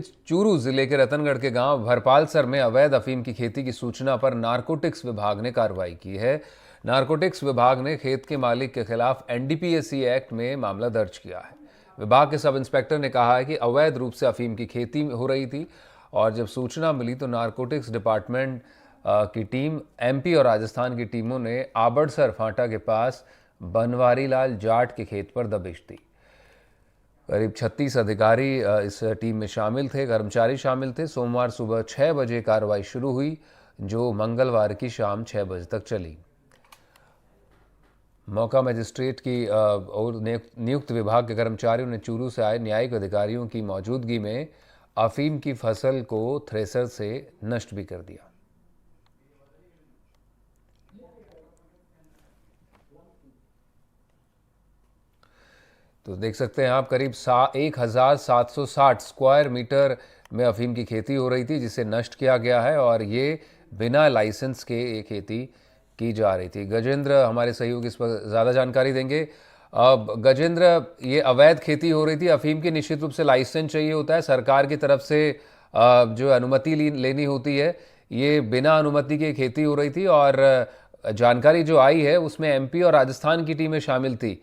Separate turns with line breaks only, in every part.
चूरू जिले के रतनगढ़ के गांव भरपालसर में अवैध अफीम की खेती की सूचना पर नारकोटिक्स विभाग ने कार्रवाई की है। नारकोटिक्स विभाग ने खेत के मालिक के खिलाफ एनडीपीएस एक्ट में मामला दर्ज किया है। विभाग के सब इंस्पेक्टर ने कहा है कि अवैध रूप से अफीम की खेती हो रही थी और जब सूचना मिली तो नारकोटिक्स डिपार्टमेंट की टीम एमपी और राजस्थान की टीमों ने आबड़सर फांटा के पास बनवारी लाल जाट के खेत पर दबिश दी। करीब 36 अधिकारी इस टीम में शामिल थे, कर्मचारी शामिल थे। सोमवार सुबह 6 बजे कार्रवाई शुरू हुई, जो मंगलवार की शाम 6 बजे तक चली। मौका मजिस्ट्रेट की और नियुक्त विभाग के कर्मचारियों ने चूरू से आए न्यायिक अधिकारियों की मौजूदगी में अफीम की फसल को थ्रेसर से नष्ट भी कर दिया। तो देख सकते हैं आप, करीब 1760 स्क्वायर मीटर में अफीम की खेती हो रही थी, जिसे नष्ट किया गया है और ये बिना लाइसेंस के ये खेती की जा रही थी। गजेंद्र हमारे सहयोगी इस पर ज़्यादा जानकारी देंगे। अब गजेंद्र, ये अवैध खेती हो रही थी अफीम की, निश्चित रूप से लाइसेंस चाहिए होता है सरकार की तरफ से, जो अनुमति लेनी होती है। ये बिना अनुमति के खेती हो रही थी और जानकारी जो आई है उसमें एमपी और राजस्थान की टीमें शामिल थी।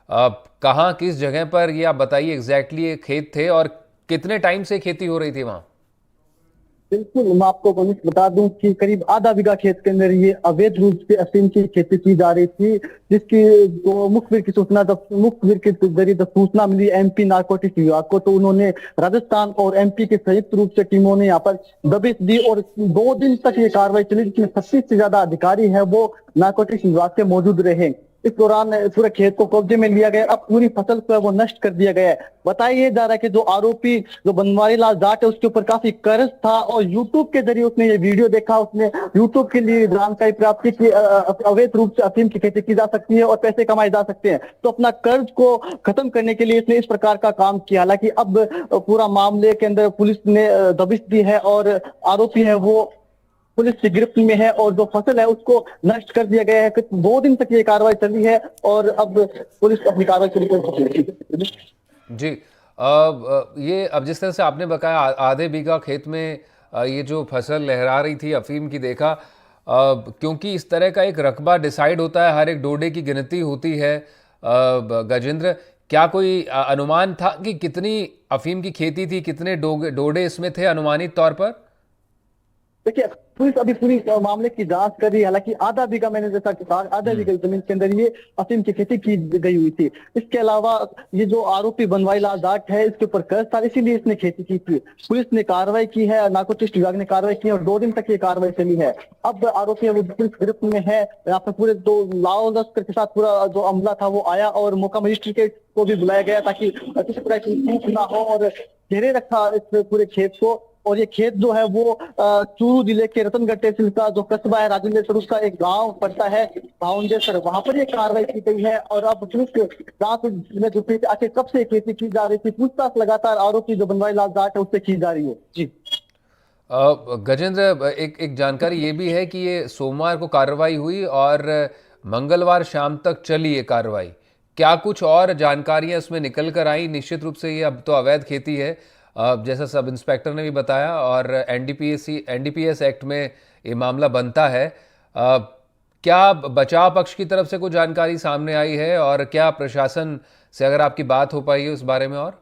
कहाँ, किस जगह पर, ये आप बताइए एग्जैक्टली ये खेत थे और कितने टाइम से खेती हो रही थी वहां?
बिल्कुल, मैं आपको बता दूं कि करीब आधा बीघा खेत के अंदर ये अवैध रूप से अफीम की खेती की जा रही थी, जिसकी जो मुखबिर की सूचना, जब मुखबिर के जरिए जब सूचना मिली एमपी नारकोटिक्स विभाग को, तो उन्होंने राजस्थान और एमपी के संयुक्त रूप से टीमों ने यहाँ पर दबिश दी और 2 दिन तक ये कार्रवाई चली, जिसमें 36 से ज्यादा अधिकारी है वो नारकोटिक्स विभाग के मौजूद रहे। इस दौरान पूरे खेत को कब्जे में लिया गया, अब पूरी फसल को वो नष्ट कर दिया गया है। बताया जा रहा है कि जो आरोपी जो बनवारी लाल जाट है, उसके ऊपर काफी कर्ज था और यूट्यूब के जरिए उसने ये वीडियो देखा, उसने यूट्यूब के लिए जानकारी प्राप्त की कि अवैध रूप से अफीम की खेती की जा सकती है और पैसे कमाए जा सकते हैं, तो अपना कर्ज को खत्म करने के लिए इसने इस प्रकार का काम किया। हालांकि अब पूरा मामले के अंदर पुलिस ने दबिश दी है और आरोपी है वो पुलिस की गिरफ्त में है और जो फसल है उसको नष्ट कर दिया गया है। 2 दिन तक ये कार्रवाई चली है और अब पुलिस अपनी कार्रवाई शुरू कर सकती है।
जी, अब ये, अब जिस तरह से आपने बताया आधे बीघा खेत में ये जो फसल लहरा रही थी अफीम की, देखा क्योंकि इस तरह का एक रकबा डिसाइड होता है, हर एक डोडे की गिनती होती है। गजेंद्र, क्या कोई अनुमान था कि कितनी अफीम की खेती थी, कितने डोडे इसमें थे अनुमानित तौर पर?
देखिए, पुलिस अभी पूरी मामले की जांच कर रही है। हालांकि आधा बीघा, मैंने जैसा कहा, आधा बीघा जमीन के अंदर ये अफीम की खेती की गई हुई थी। इसके अलावा ये जो आरोपी बनवारी लाल जाट है, इसके ऊपर कर्ज था, इसीलिए इसने खेती की थी। पुलिस ने कार्रवाई की है, नारकोटिक्स विभाग ने कार्रवाई की है और 2 दिन तक ये कार्रवाई चली है। अब आरोपी है वो पुलिस गिरफ्त में है। यहाँ पर पूरे 2 लाओ लश्कर के साथ पूरा जो अमला था वो आया और मौका मजिस्ट्रेट को भी बुलाया गया ताकि किसी प्रकार की चूक ना हो, और घेरे रखा इस पूरे खेत को। और ये खेत जो है वो चूरू जिले के रतनगढ़ तहसील का जो कस्बा है राजेंद्र, उसका एक गांव पड़ता है भाउंडेसर, वहां पर ये कार्रवाई की गई है। और अब पुलिस जांच में जुटी थी, आखिर कब से खेती की जा रही थी, पूछताछ लगातार आरोपी जो बनवारी लाल जाट है उससे की जा रही है। जी
गजेंद्र, एक जानकारी ये भी है कि ये सोमवार को कार्रवाई हुई और मंगलवार शाम तक चली ये कार्रवाई। क्या कुछ और जानकारियां इसमें निकल कर आई? निश्चित रूप से ये अब तो अवैध खेती है, जैसा सब इंस्पेक्टर ने भी बताया, और एनडीपीएस एक्ट में ये मामला बनता है। क्या बचाव पक्ष की तरफ से कुछ जानकारी सामने आई है और क्या प्रशासन से अगर आपकी बात हो पाई है उस बारे में? और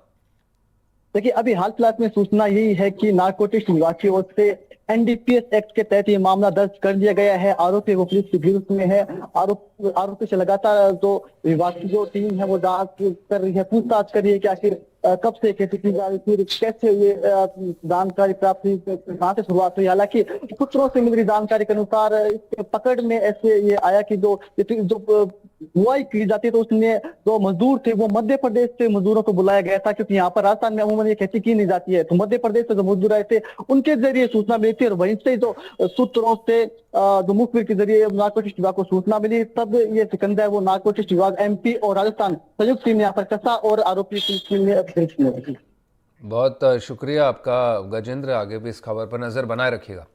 देखिए, अभी हाल फिलहाल में सूचना यही है कि नारकोटिक्स विभाग की ओर से एनडीपीएस एक्ट के तहत ये मामला दर्ज कर दिया गया है। आरोपी वो पुलिस की गिरफ्त में है। आरोपी से लगातार जो विभाग की जो टीम है वो जांच कर रही है, पूछताछ कर रही है कि आखिर कब से खेती की जा रही थी, कैसे ये जानकारी प्राप्त हुई, कहाँ से शुरुआत हुई। हालांकि सूत्रों से मिल रही जानकारी के अनुसार इसके पकड़ में ऐसे ये आया कि जो बुआई की जाती है तो उसमें जो मजदूर थे वो मध्य प्रदेश से मजदूरों को बुलाया गया था, क्योंकि यहाँ पर राजस्थान में अमूमन ये खेती की नहीं जाती है। तो मध्य प्रदेश से जो मजदूर आए थे उनके जरिए सूचना मिली थी और वहीं से जो सूत्रों से जो मुखबिर के जरिए नारकोटिक्स विभाग को सूचना मिली, तब ये सिकंदर वो नारकोटिक्स विभाग एमपी और राजस्थान संयुक्त टीम ने यहाँ पर कसा और आरोपी
बहुत शुक्रिया आपका गजेंद्र। आगे भी इस खबर पर नजर बनाए रखिएगा।